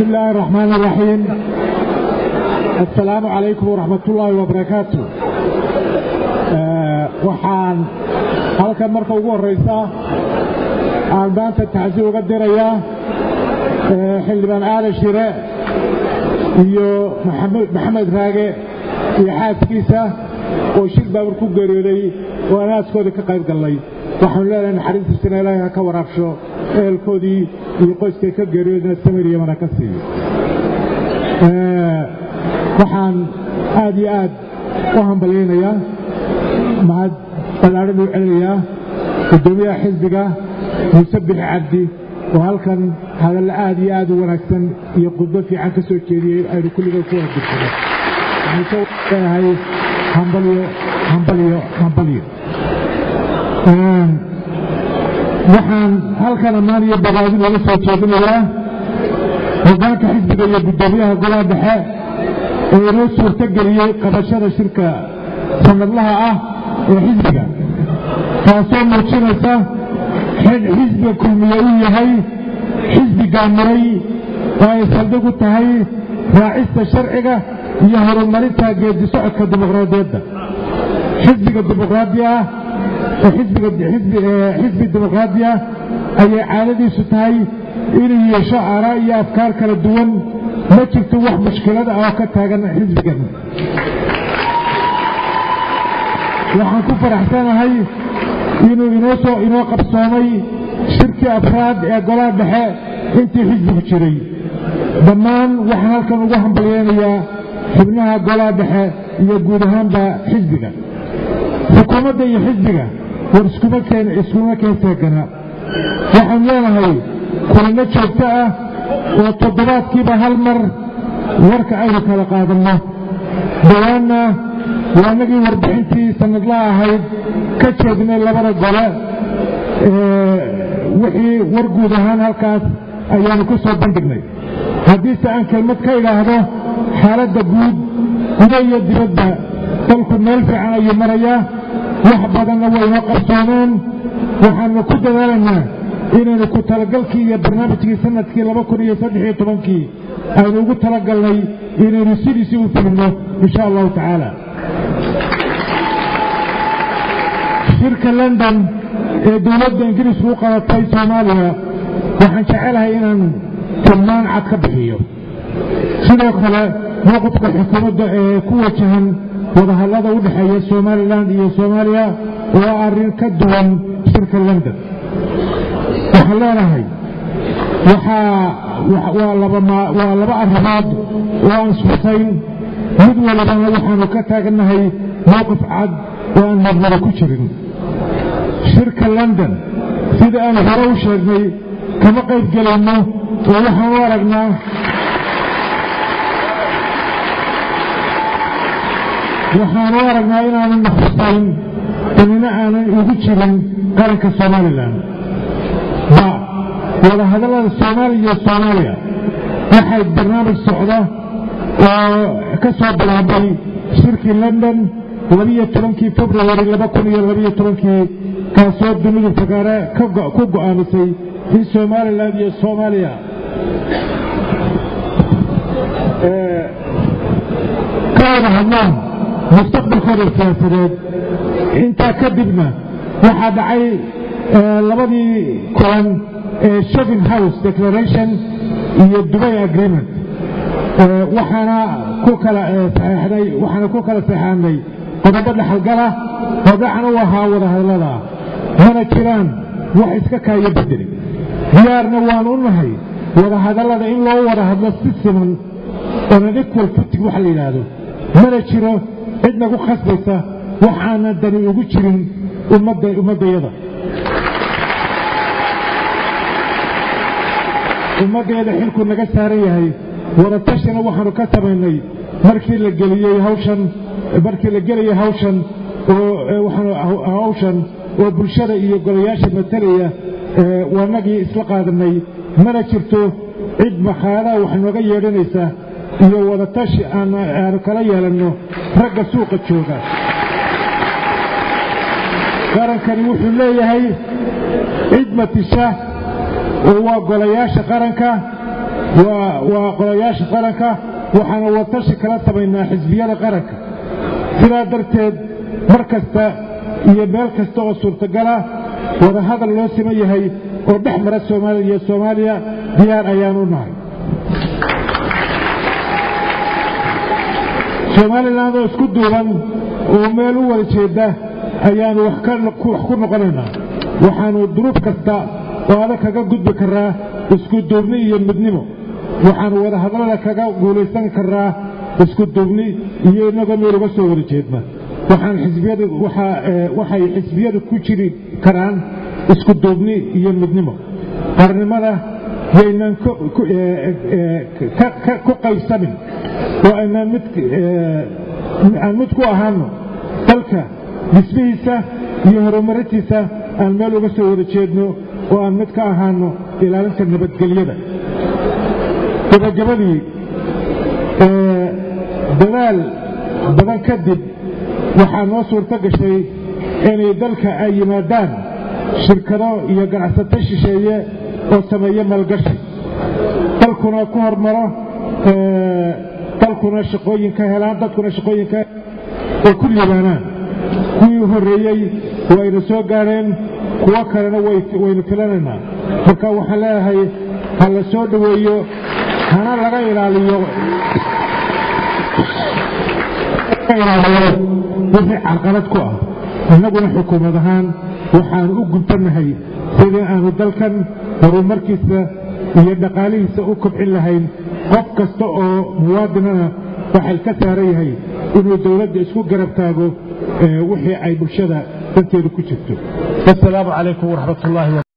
بسم الله الرحمن الرحيم. السلام عليكم ورحمة الله وبركاته. waxaan halkan marka ugu horeysa aan maanta tacsiin uga dirayaa xildhibaan Aadan Shire iyo Maxamed Raage iyo xaaskiisa oo shil baabuur ku geeriyooday oo anaaskooda ka qayb galay. waxaan leeyahay naxariista Ilaahay ka waraabsho eelkoodii iyo qoyskay ka geeriyoodna samir iyo mana ka siiyo. waxaan aad iyo aad u hambaleynayaa mahad ballaaran u celinayaa gudoomiyaha xisbiga Musabbix Cabdi oo halkan hadal aad iyo aad u wanaagsan iyo khudbo fiican ka soo jeediyay aynu kulligood ku wadaagsanay. waxaan soo leeyahay hambalyo. waxaan halkan ammaan iyo bogaadin uga soo jeedinayaa hoggaanka xisbiga iyo gudoomiyaha golaha dhexe ee inoo suurtageliyey qabashada shirka sanadlaha ah ee xisbiga, taasoo muujinaysa xisbiga kulmiye uu yahay xisbi gaamiray oo ay saldhig u tahay raacista sharciga iyo horumarinta geedi socodka dimuqraadiyadda. xisbiga dimuqraadi ah xisbi dimuqraadi ah ayay caadadiisu tahay inuu yeesho aaraa iyo afkaar kala duwan. ma jirto wax mushkilad ah oo ka taagan xisbigan. waxaan ku faraxsanahay inuu inoo qabsoomay shirkii afraad ee golaha dhexe intii xisbigu jiray. dhammaan waxaan halkan ugu hambalyeynayaa xubnaha golaha dhexe iyo guud ahaanba xisbiga. xukuumadda iyo xisbiga war iskuma keenseegana. waxaan leenahay kulamo joogto ah oo toddobaadkiiba hal mar warka aynu kala qaadanno. dhawaanna waa nagii warbixintii sanadlaha ahayd ka jeednay labada gole. wixii war guud ahaan halkaas ayaanu ku soo bandhignay. haddiise aan kelmad ka idhaahdo xaaladda gudo iyo dibadda dalku meel fiican ayuu marayaa. wax badanna waynoo qabsoomeen. waxaanu ku dadaalaynaa inaynu ku talagalkii iyo barnaamijkii sanadkii 2013 aynu ugu talagalnay inaynu sidiisii u fulino insha allahu tacaala. shirka London ee dowladda Ingiriisku u qabatay Soomaaliya waxaan jecelahay inaan tilmaan cad ka bixiyo. sidoo kale mowqifka xukuumadda ee ku wajahan wadahadallada u dhexeeya Somaliland iyo Soomaaliya waa arrin ka duwan shirka London. waxaan leenahay waa laba arrimood oo aan ishusayn. mid walibana waxaanu ka taagannahay mowqif cad oo aan marnaba ku jirin. shirka London sida aan hore u sheegnay kama qayb gelayno oo waxaan u aragnaa inaanu naxusayn inina aanan ugu jirin qaranka Somaliland. wadahadallada Soomaaliya iyo Soomaaliya waxay barnaamij socda oo ka soo bilaabay shirkii London 12 February 2012 kaasoo dunidu fagaare ku go'aamisay in Somaliland iyo Soomaaliya ka wada hadlaan mustaqbalkooda siyaasadeed. intaa kadibna waxaa dhacay labadii kulan ee Shopping House Declaration iyo Dubai Agreement. waxaana ku kala saxeexnay qodobo dhaxalgala wadacana u ahaa wadahadallada. mana jiraan wax iska kaaya bedeli. diyaarna waanu u nahay wadahadallada in loo wada hadlo si siman oo equal footing waxa la yidhaahdo. mana jiro cid nagu khasbaysa waxaanan dani ugu jirin ummaddayada. ummaddeeda xilku naga saaran yahay. wadatashana waxaanu ka samaynay markii la gelayay hawshan oo bulshada iyo golayaasha matalaya waanagii isla qaadanay. mana jirto cid makhaalaha wax nooga yeedhanaysa iyo wadatashi aanu kala yeelanno ragga suuqa jooga. qarankani wuxuu leeyahay cid matisha oo waa golayaasha qaranka وقضاياش قرنك وحنا وطشي كلا سمينا حزبية قرنك سلا درتد مركزتا يبال كستا وصورتقلا وهذا اللي سميه هي ودحمر الصوماليا ديار أيانو ناي Somaliland oo isku duuban oo meel u wada jeeda ayaan wax ku noqonayna waxaanu duruuf kasta oo adag kaga gudbi karaa isku duubni iyo midnimo waxaanu wada hadalada kaga guulaysan karaa isku duubni iyo inaga meel uga soo wada jeedna waxaan waxay xisbiyadu ku jiri karaan isku duubni iyo midnimo qarnimada yaynan ku qaybsamin وأن متكو أهانو تلك بسبيسة يهرمرتيسة المالو بسوء رجيدنو وأن متكو أهانو إلى أنك النبت قليلا إذا جبالي دلال كذب وحان وصور تقشي أني دلك أي مادان شركرو يقع ستشي شيء وسميه مالقشي تلكنا كهر مرة dalkuna shaqooyinka helaan dadkuna shaqooyinka oo ku liibaanaan kuwii horeeyay wayna soo gaareen kuwa kalena waynu filanaynaa marka waxaan leeyahay ha la soo dhaweeyo hana laga ilaaliyo wixii carqalad ku ah innaguna xukuumad ahaan waxaan u gudbanahay sidii aanu dalkan horumarkiisa iyo dhaqaalihiisa u kobcin lahayn qof kasta oo muwaadinana waxay ka saaran yahay inuu dawladda isku garab taago wixii ay bulshada danteedu ku jirto. Assalaamu calaykum waraxmatullaahi